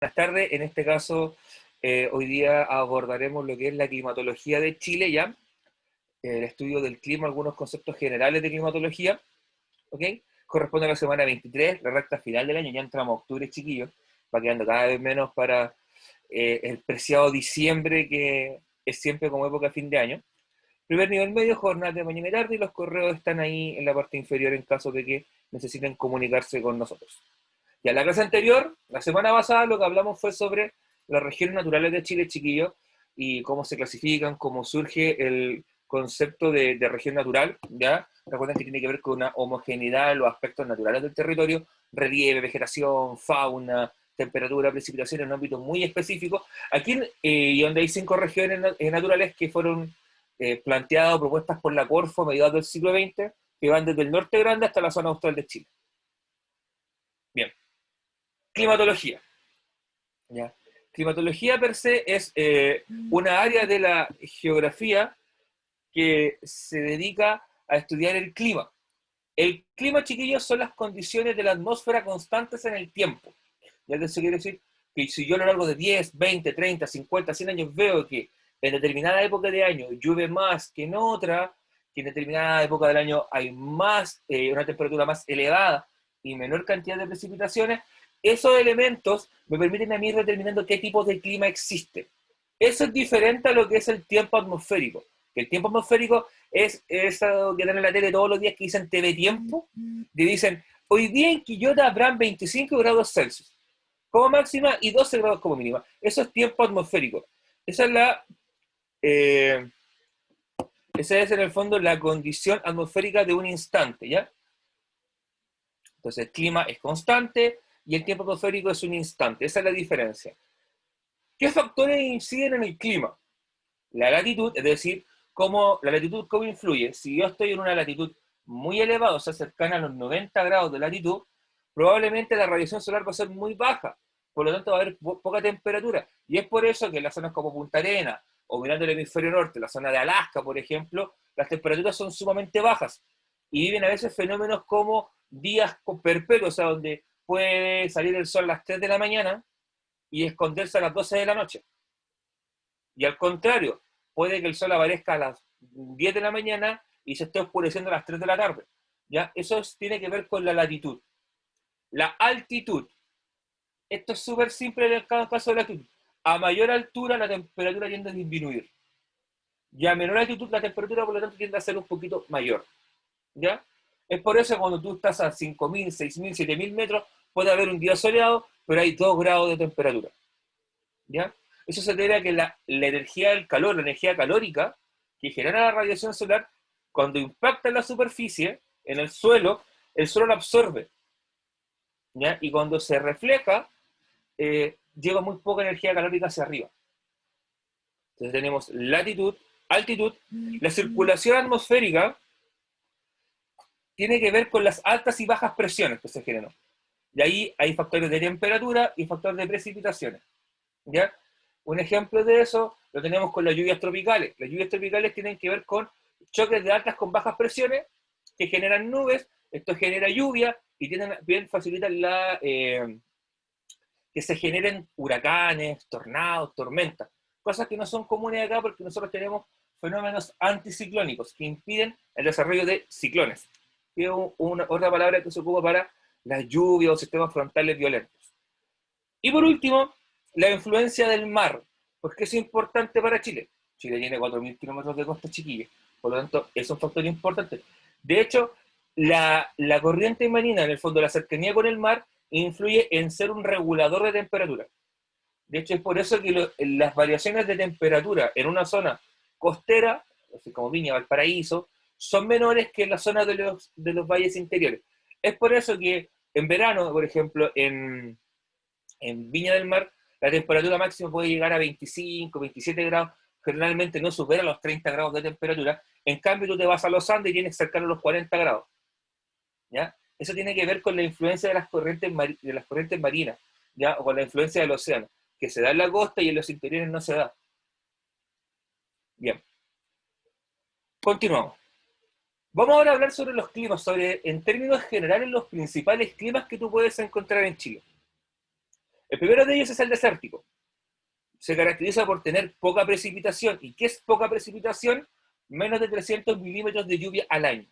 Buenas tardes, en este caso hoy día abordaremos lo que es la climatología de Chile ya, el estudio del clima, algunos conceptos generales de climatología, ¿ok? Corresponde a la semana 23, la recta final del año, ya entramos a octubre, chiquillos, va quedando cada vez menos para el preciado diciembre, que es siempre como época de fin de año. Primer nivel medio, jornada de mañana y tarde, y los correos están ahí en la parte inferior en caso de que necesiten comunicarse con nosotros. Ya en la clase anterior, la semana pasada, lo que hablamos fue sobre las regiones naturales de Chile, chiquillos, y cómo se clasifican, cómo surge el concepto de región natural, ¿ya? Recuerden que tiene que ver con una homogeneidad de los aspectos naturales del territorio, relieve, vegetación, fauna, temperatura, precipitación en un ámbito muy específico. Aquí, y donde hay 5 regiones naturales que fueron planteadas o propuestas por la Corfo a mediados del siglo XX, que van desde el norte grande hasta la zona austral de Chile. Bien, climatología. ¿Ya? Climatología per se es una área de la geografía que se dedica a estudiar el clima. El clima, chiquillos, son las condiciones de la atmósfera constantes en el tiempo. ¿Ya? Eso quiere decir que si yo a lo largo de 10, 20, 30, 50, 100 años veo que en determinada época de año llueve más que en otra, que en determinada época del año hay más, una temperatura más elevada y menor cantidad de precipitaciones, esos elementos me permiten a mí ir determinando qué tipo de clima existe. Eso es diferente a lo que es el tiempo atmosférico. El tiempo atmosférico es eso que dan en la tele todos los días que dicen TV tiempo, y dicen, hoy día en Quillota habrán 25 grados Celsius como máxima y 12 grados como mínima. Eso es tiempo atmosférico. Esa es eh, esa es en el fondo la condición atmosférica de un instante, ¿ya? Entonces el clima es constante y el tiempo atmosférico es un instante. Esa es la diferencia. ¿Qué factores inciden en el clima? La latitud, es decir, la latitud cómo influye. Si yo estoy en una latitud muy elevada, o sea, cercana a los 90 grados de latitud, probablemente la radiación solar va a ser muy baja, por lo tanto va a haber poca temperatura. Y es por eso que en las zonas como Punta Arenas, o mirando el hemisferio norte, la zona de Alaska, por ejemplo, las temperaturas son sumamente bajas. Y viven a veces fenómenos como días perpetuos, o sea, donde puede salir el sol a las 3 de la mañana y esconderse a las 12 de la noche. Y al contrario, puede que el sol aparezca a las 10 de la mañana y se esté oscureciendo a las 3 de la tarde. ¿Ya? Eso tiene que ver con la latitud. La altitud. Esto es súper simple en el caso de la altitud. A mayor altura la temperatura tiende a disminuir. Y a menor altitud la temperatura, por lo tanto, tiende a ser un poquito mayor. ¿Ya? Es por eso que cuando tú estás a 5.000, 6.000, 7.000 metros, puede haber un día soleado, pero hay 2 grados de temperatura. ¿Ya? Eso se debe a que la energía del calor, la energía calórica que genera la radiación solar, cuando impacta en la superficie, en el suelo la absorbe. ¿Ya? Y cuando se refleja, lleva muy poca energía calórica hacia arriba. Entonces tenemos latitud, altitud, la circulación atmosférica tiene que ver con las altas y bajas presiones que se generan. Y ahí hay factores de temperatura y factores de precipitaciones. ¿Ya? Un ejemplo de eso lo tenemos con las lluvias tropicales. Las lluvias tropicales tienen que ver con choques de altas con bajas presiones que generan nubes, esto genera lluvia y bien facilitan que se generen huracanes, tornados, tormentas, cosas que no son comunes acá porque nosotros tenemos fenómenos anticiclónicos que impiden el desarrollo de ciclones, que es otra palabra que se ocupa para las lluvias o sistemas frontales violentos. Y por último, la influencia del mar. ¿Por qué es importante para Chile? Chile tiene 4.000 kilómetros de costa, chiquilla. Por lo tanto, es un factor importante. De hecho, la corriente marina, en el fondo, la cercanía con el mar, influye en ser un regulador de temperatura. De hecho, es por eso que las variaciones de temperatura en una zona costera, así como Viña, Valparaíso, son menores que en las zonas de los valles interiores. Es por eso que en verano, por ejemplo, en Viña del Mar, la temperatura máxima puede llegar a 25, 27 grados, generalmente no supera los 30 grados de temperatura. En cambio, tú te vas a los Andes y tienes cercano a los 40 grados. ¿Ya? Eso tiene que ver con la influencia de las corrientes marinas, ¿ya? O con la influencia del océano, que se da en la costa y en los interiores no se da. Bien, continuamos. Vamos ahora a hablar sobre los climas, en términos generales, los principales climas que tú puedes encontrar en Chile. El primero de ellos es el desértico. Se caracteriza por tener poca precipitación. ¿Y qué es poca precipitación? Menos de 300 milímetros de lluvia al año.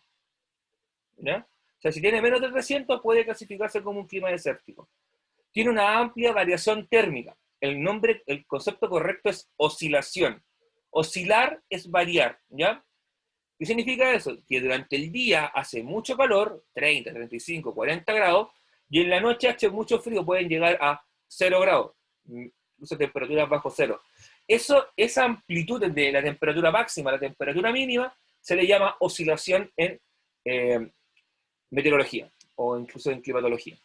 ¿Ya? O sea, si tiene menos de 300 puede clasificarse como un clima desértico. Tiene una amplia variación térmica. El concepto correcto es oscilación. Oscilar es variar, ¿ya? ¿Qué significa eso? Que durante el día hace mucho calor, 30, 35, 40 grados, y en la noche hace mucho frío, pueden llegar a 0 grados, incluso temperaturas bajo cero. Esa amplitud de la temperatura máxima a la temperatura mínima se le llama oscilación en meteorología o incluso en climatología.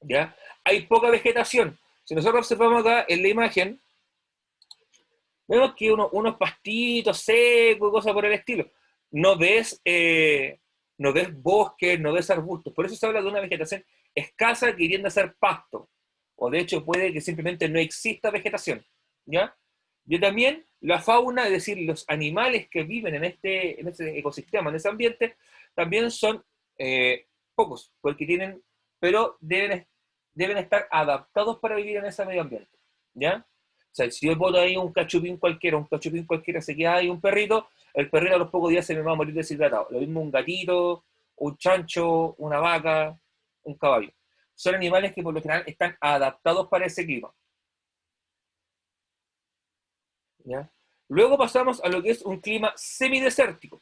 ¿Ya? Hay poca vegetación. Si nosotros observamos acá en la imagen, vemos que unos pastitos secos, cosas por el estilo. No ves, no ves bosques, no ves arbustos. Por eso se habla de una vegetación escasa que tiende a ser pasto. O de hecho puede que simplemente no exista vegetación. ¿Ya? Y también la fauna, es decir, los animales que viven en este ecosistema, en ese ambiente, también son pocos, porque pero deben estar adaptados para vivir en ese medio ambiente. ¿Ya? O sea, si yo boto ahí un cachupín cualquiera se queda ahí un perrito, el perrito a los pocos días se me va a morir deshidratado. Lo mismo un gatito, un chancho, una vaca, un caballo. Son animales que por lo general están adaptados para ese clima. ¿Ya? Luego pasamos a lo que es un clima semidesértico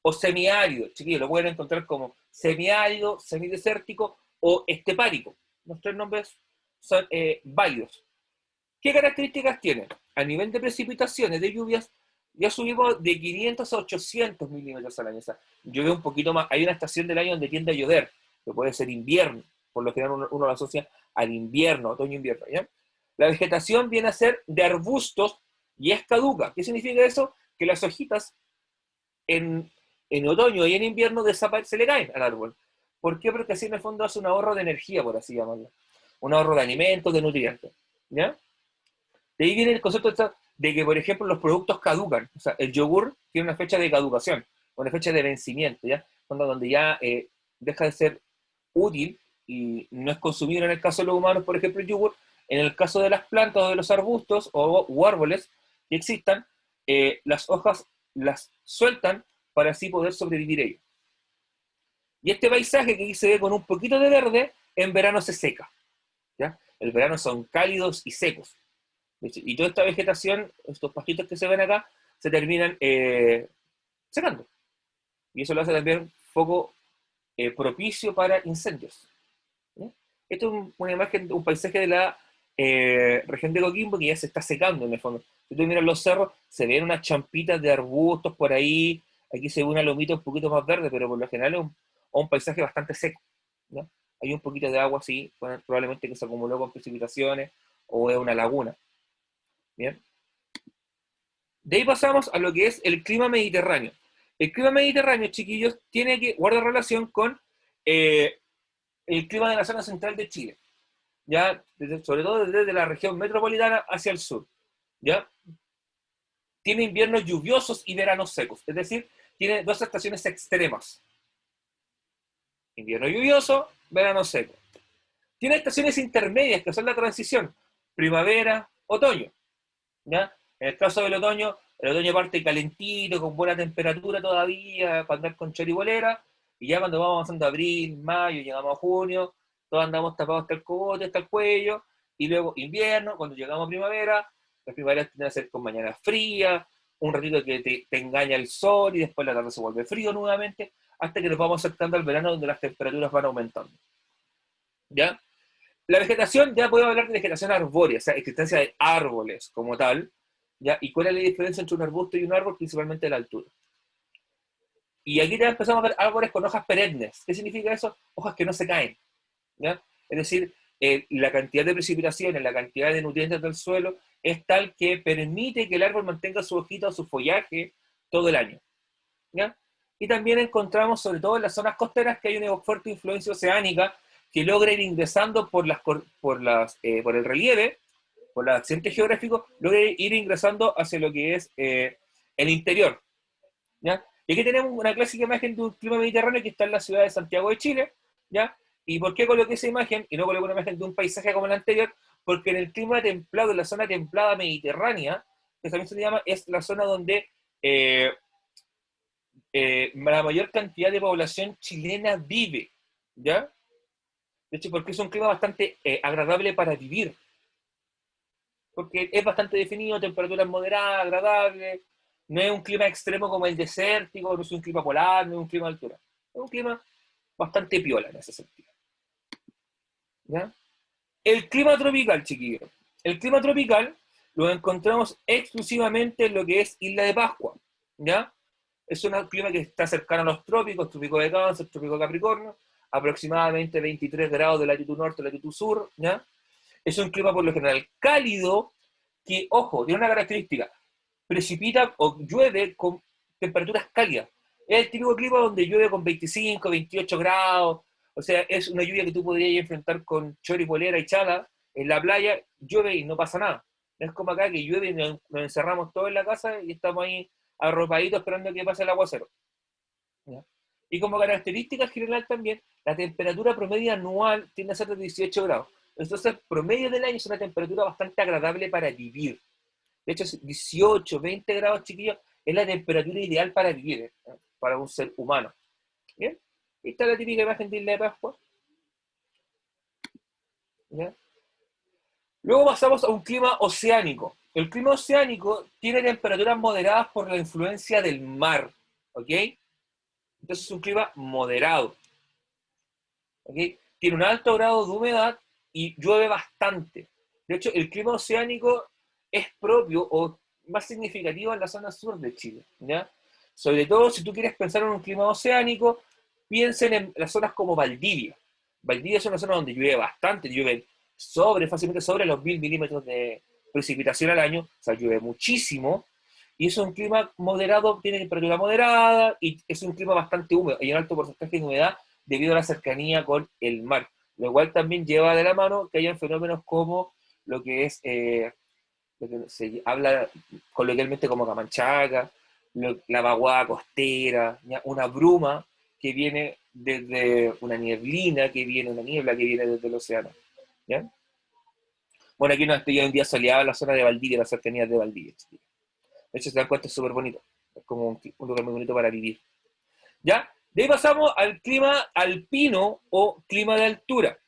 o semiárido. Chiquillos, lo pueden encontrar como semiárido, semidesértico o estepárico. Los tres nombres son válidos. ¿Qué características tiene? A nivel de precipitaciones, de lluvias, ya subimos de 500 a 800 milímetros al año. O sea, llueve un poquito más. Hay una estación del año donde tiende a llover, que puede ser invierno. Por lo general uno lo asocia al invierno, otoño-invierno. ¿Ya? La vegetación viene a ser de arbustos y es caduca. ¿Qué significa eso? Que las hojitas en, en otoño y en invierno se le caen al árbol. ¿Por qué? Porque así en el fondo hace un ahorro de energía, por así llamarlo. Un ahorro de alimentos, de nutrientes. ¿Ya? De ahí viene el concepto de que, por ejemplo, los productos caducan. O sea, el yogur tiene una fecha de caducación, una fecha de vencimiento, ¿ya? Donde ya deja de ser útil y no es consumido en el caso de los humanos, por ejemplo, el yogur. En el caso de las plantas o de los arbustos o árboles que existan, las hojas las sueltan para así poder sobrevivir ellos. Y este paisaje que aquí se ve con un poquito de verde, en verano se seca. ¿Ya? El verano son cálidos y secos. Y toda esta vegetación, estos pastitos que se ven acá, se terminan secando. Y eso lo hace también poco propicio para incendios. ¿Sí? Esto es una imagen, un paisaje de la región de Coquimbo que ya se está secando en el fondo. Si tú miras los cerros, se ven unas champitas de arbustos por ahí. Aquí se ve una lomita un poquito más verde, pero por lo general es un paisaje bastante seco. ¿No? Hay un poquito de agua así, probablemente que se acumuló con precipitaciones o es una laguna. ¿Bien? De ahí pasamos a lo que es el clima mediterráneo. El clima mediterráneo, chiquillos, guarda relación con el clima de la zona central de Chile, ya sobre todo desde la región metropolitana hacia el sur, ya tiene inviernos lluviosos y veranos secos, es decir, tiene dos estaciones extremas, invierno lluvioso, verano seco. Tiene estaciones intermedias que son la transición, primavera, otoño, ¿ya? En el caso del otoño, el otoño parte calentito, con buena temperatura todavía, para andar con choribolera, y ya cuando vamos avanzando a abril, mayo, llegamos a junio, todos andamos tapados hasta el cogote, hasta el cuello, y luego invierno, cuando llegamos a primavera, las primaveras tienden a ser con mañanas frías, un ratito que te engaña el sol, y después la tarde se vuelve frío nuevamente, hasta que nos vamos acercando al verano donde las temperaturas van aumentando. ¿Ya? La vegetación, ya podemos hablar de vegetación arbórea, o sea, existencia de árboles como tal, ¿ya? ¿Y cuál es la diferencia entre un arbusto y un árbol? Principalmente la altura. Y aquí ya empezamos a ver árboles con hojas perennes. ¿Qué significa eso? Hojas que no se caen, ¿ya? Es decir, la cantidad de precipitaciones, la cantidad de nutrientes del suelo es tal que permite que el árbol mantenga su hojita o su follaje todo el año, ¿ya? Y también encontramos, sobre todo en las zonas costeras, que hay una fuerte influencia oceánica que logra ir ingresando por el relieve, por los accidentes geográficos, logra ir ingresando hacia lo que es el interior. ¿Ya? Y aquí tenemos una clásica imagen de un clima mediterráneo que está en la ciudad de Santiago de Chile, ¿ya? ¿Y por qué coloqué esa imagen y no coloqué una imagen de un paisaje como el anterior? Porque en el clima templado, en la zona templada mediterránea, que también se llama, es la zona donde eh, la mayor cantidad de población chilena vive, ¿ya? De hecho, porque es un clima bastante agradable para vivir, porque es bastante definido, temperaturas moderadas, agradables, no es un clima extremo como el desértico, no es un clima polar, no es un clima de altura, es un clima bastante piola en ese sentido, ¿ya? El clima tropical, chiquillos. El clima tropical lo encontramos exclusivamente en lo que es Isla de Pascua, ¿ya? Es un clima que está cercano a los trópicos, trópico de Cáncer, trópico de Capricornio, aproximadamente 23 grados de latitud norte, latitud sur, ¿ya? Es un clima por lo general cálido, que, ojo, tiene una característica, precipita o llueve con temperaturas cálidas. Es el típico clima donde llueve con 25, 28 grados, o sea, es una lluvia que tú podrías enfrentar con chori, polera y chala en la playa, llueve y no pasa nada. No es como acá que llueve y nos encerramos todos en la casa y estamos ahí arropaditos esperando que pase el aguacero. ¿Ya? Y como característica general también, la temperatura promedio anual tiende a ser de 18 grados. Entonces, promedio del año es una temperatura bastante agradable para vivir. De hecho, 18, 20 grados, chiquillos, es la temperatura ideal para vivir, para un ser humano. ¿Bien? Esta es la típica imagen de Isla de Pascua. ¿Ya? Luego pasamos a un clima oceánico. El clima oceánico tiene temperaturas moderadas por la influencia del mar. ¿Ok? Entonces es un clima moderado. ¿Ok? Tiene un alto grado de humedad y llueve bastante. De hecho, el clima oceánico es propio o más significativo en la zona sur de Chile, ¿ya? Sobre todo si tú quieres pensar en un clima oceánico, piensen en las zonas como Valdivia. Valdivia es una zona donde llueve bastante, llueve fácilmente sobre los 1000 milímetros de precipitación al año, o sea, llueve muchísimo, y es un clima moderado, tiene temperatura moderada, y es un clima bastante húmedo, hay un alto porcentaje de humedad debido a la cercanía con el mar, lo cual también lleva de la mano que hayan fenómenos como lo que es, lo que se habla coloquialmente como camanchaca, la vaguada costera, ¿ya? Una bruma que viene desde una nieblina, que viene una niebla que viene desde el océano. ¿Ya? Bueno, aquí no estoy hoy en día soleado en la zona de Valdivia, las cercanías de Valdivia. De hecho, se dan cuenta, es súper bonito. Es como un lugar muy bonito para vivir. ¿Ya? De ahí pasamos al clima alpino o clima de altura.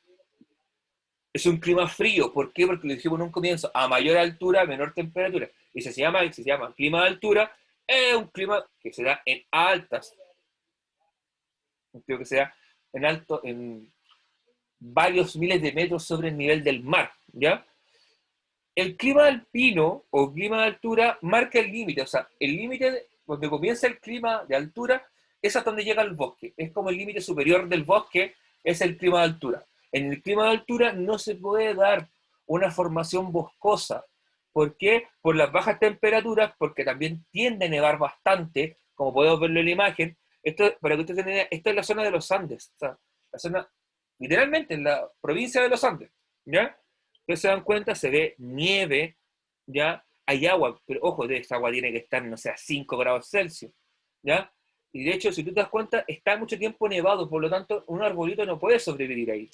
Es un clima frío. ¿Por qué? Porque lo dijimos en un comienzo. A mayor altura, menor temperatura. Y se llama clima de altura. Es un clima que se da en altas. Un clima que se da en alto, en varios miles de metros sobre el nivel del mar. ¿Ya? El clima alpino o clima de altura marca el límite. O sea, el límite donde comienza el clima de altura es hasta donde llega el bosque. Es como el límite superior del bosque, es el clima de altura. En el clima de altura no se puede dar una formación boscosa. ¿Por qué? Por las bajas temperaturas, porque también tiende a nevar bastante, como podemos verlo en la imagen. Esto, para que ustedes tengan idea, esto es la zona de los Andes, o sea, la zona, literalmente en la provincia de los Andes, ¿ya? Ustedes se dan cuenta, se ve nieve, ¿ya? Hay agua, pero ojo, esta agua tiene que estar, no sé, a 5 grados Celsius, ¿ya? Y de hecho, si tú te das cuenta, está mucho tiempo nevado, por lo tanto, un arbolito no puede sobrevivir ahí.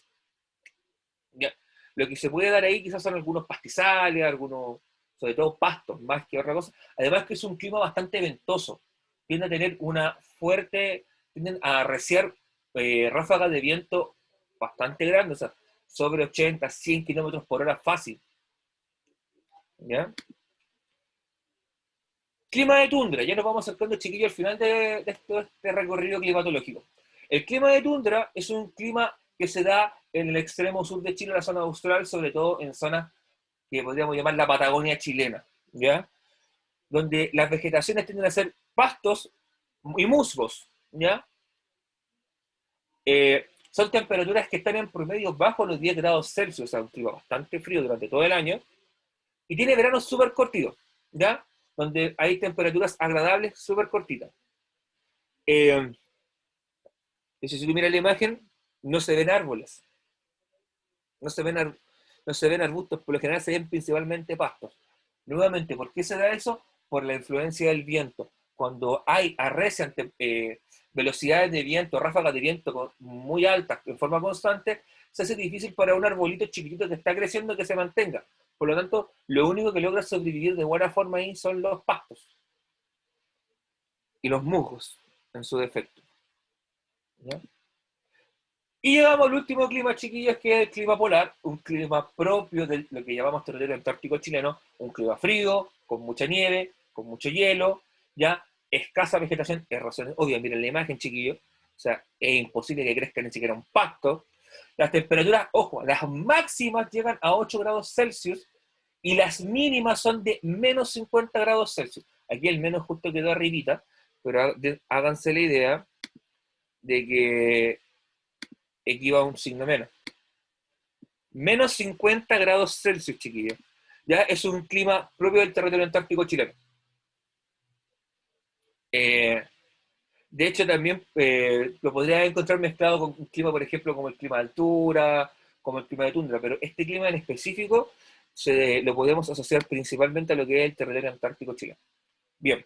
¿Ya? Lo que se puede dar ahí quizás son algunos pastizales, algunos, sobre todo pastos, más que otra cosa. Además que es un clima bastante ventoso. Tiende a tener una fuerte, tienden a arreciar ráfagas de viento bastante grandes, o sea, sobre 80, 100 kilómetros por hora fácil. ¿Ya? Clima de tundra, ya nos vamos acercando, chiquillos, al final de este recorrido climatológico. El clima de tundra es un clima que se da en el extremo sur de Chile, en la zona austral, sobre todo en zonas que podríamos llamar la Patagonia chilena, ¿ya? Donde las vegetaciones tienden a ser pastos y musgos, ¿ya? Son temperaturas que están en promedio bajo los 10 grados Celsius, o sea, un clima bastante frío durante todo el año, y tiene veranos súper cortitos, ¿ya? Donde hay temperaturas agradables súper cortitas. Eh, si tú miras la imagen, no se ven árboles, no se ven, no se ven arbustos, por lo general se ven principalmente pastos. Nuevamente, ¿por qué se da eso? Por la influencia del viento. cuando arrecian velocidades de viento, ráfagas de viento muy altas en forma constante, se hace difícil para un arbolito chiquitito que está creciendo que se mantenga. Por lo tanto, lo único que logra sobrevivir de buena forma ahí son los pastos y los musgos, en su defecto. ¿Ya? Y llegamos al último clima, chiquillos, que es el clima polar, un clima propio de lo que llamamos territorio antártico chileno, un clima frío, con mucha nieve, con mucho hielo, ya escasa vegetación, erosiones, obvio, miren la imagen, chiquillos, o sea, es imposible que crezca ni siquiera un pasto. Las temperaturas, ojo, las máximas llegan a 8 grados Celsius y las mínimas son de menos 50 grados Celsius. Aquí el menos justo quedó arribita, pero háganse la idea de que equivale a un signo menos. Menos 50 grados Celsius, chiquillos. Ya es un clima propio del territorio antártico chileno. De hecho, también lo podría encontrar mezclado con un clima, por ejemplo, como el clima de altura, como el clima de tundra, pero este clima en específico lo podemos asociar principalmente a lo que es el territorio antártico chileno. Bien.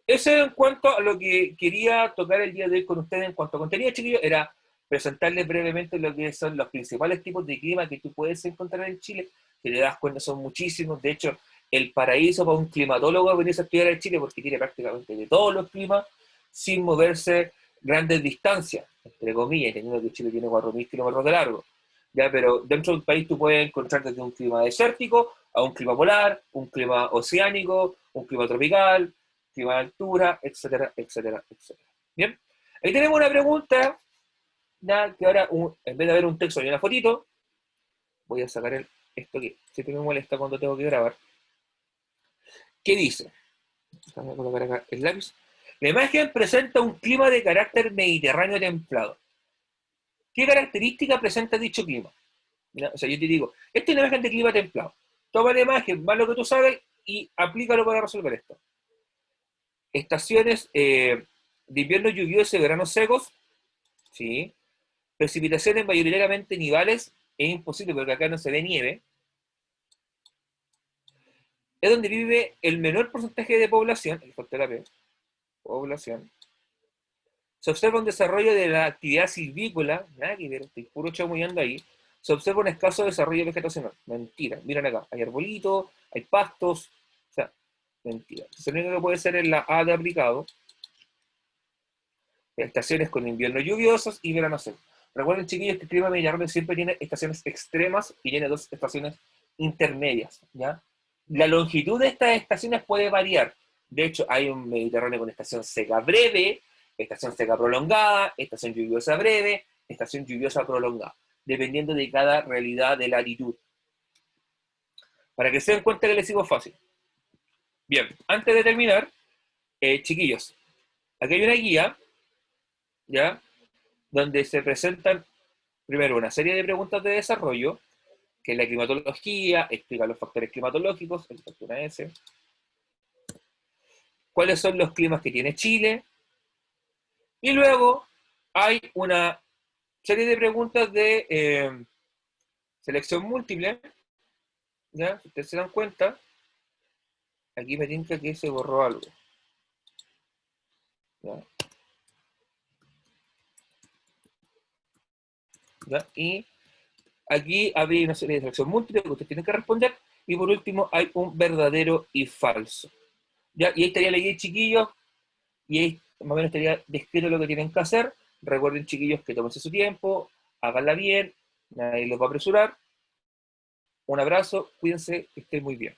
Eso en cuanto a lo que quería tocar el día de hoy con ustedes en cuanto a contenido, chiquillos, era presentarles brevemente lo que son los principales tipos de clima que tú puedes encontrar en Chile, que te das cuenta son muchísimos. De hecho, el paraíso para un climatólogo venir a estudiar en Chile porque tiene prácticamente de todos los climas sin moverse grandes distancias, entre comillas, teniendo que Chile tiene 4.000 kilómetros de largo. ¿Ya? Pero dentro del país tú puedes encontrar desde un clima desértico a un clima polar, un clima oceánico, un clima tropical, clima de altura, etcétera, etcétera, etcétera. Bien, ahí tenemos una pregunta, ya, que ahora en vez de ver un texto y una fotito, voy a sacar esto que siempre me molesta cuando tengo que grabar. ¿Qué dice? Déjame colocar acá el lápiz. La imagen presenta un clima de carácter mediterráneo templado. ¿Qué característica presenta dicho clima? ¿Ya? O sea, yo te digo, esta es una imagen de clima templado. Toma la imagen, más lo que tú sabes y aplícalo para resolver esto. Estaciones de invierno lluvioso y veranos secos, ¿sí? Precipitaciones mayoritariamente nivales, es imposible porque acá no se ve nieve. Es donde vive el menor porcentaje de población, el factor AP, población. Se observa un desarrollo de la actividad silvícola, nada que ver, estoy puro chamullando ahí. Se observa un escaso desarrollo vegetacional. Mentira, miren acá, hay arbolitos, hay pastos, o sea, mentira. Lo único que puede ser es la A de aplicado. Estaciones con inviernos lluviosos y veranos secos. Recuerden, chiquillos, que el clima mediterráneo siempre tiene estaciones extremas y tiene dos estaciones intermedias, ¿ya? La longitud de estas estaciones puede variar. De hecho, hay un Mediterráneo con estación seca breve, estación seca prolongada, estación lluviosa breve, estación lluviosa prolongada, dependiendo de cada realidad de latitud. Para que se den cuenta que les sigo fácil. Bien, antes de terminar, chiquillos, aquí hay una guía, ¿ya? Donde se presentan primero una serie de preguntas de desarrollo, que es la climatología, explica los factores climatológicos, el factor S, cuáles son los climas que tiene Chile, y luego hay una serie de preguntas de selección múltiple, ¿ya? Si ustedes se dan cuenta, aquí me tinca que se borró algo, ¿ya? ¿Ya? Y aquí había una serie de selección múltiple que ustedes tienen que responder, y por último hay un verdadero y falso. ¿Ya? Y ahí estaría la guía, chiquillos, y ahí más o menos estaría descrito lo que tienen que hacer. Recuerden, chiquillos, que tómense su tiempo, háganla bien, nadie los va a apresurar. Un abrazo, cuídense, que estén muy bien.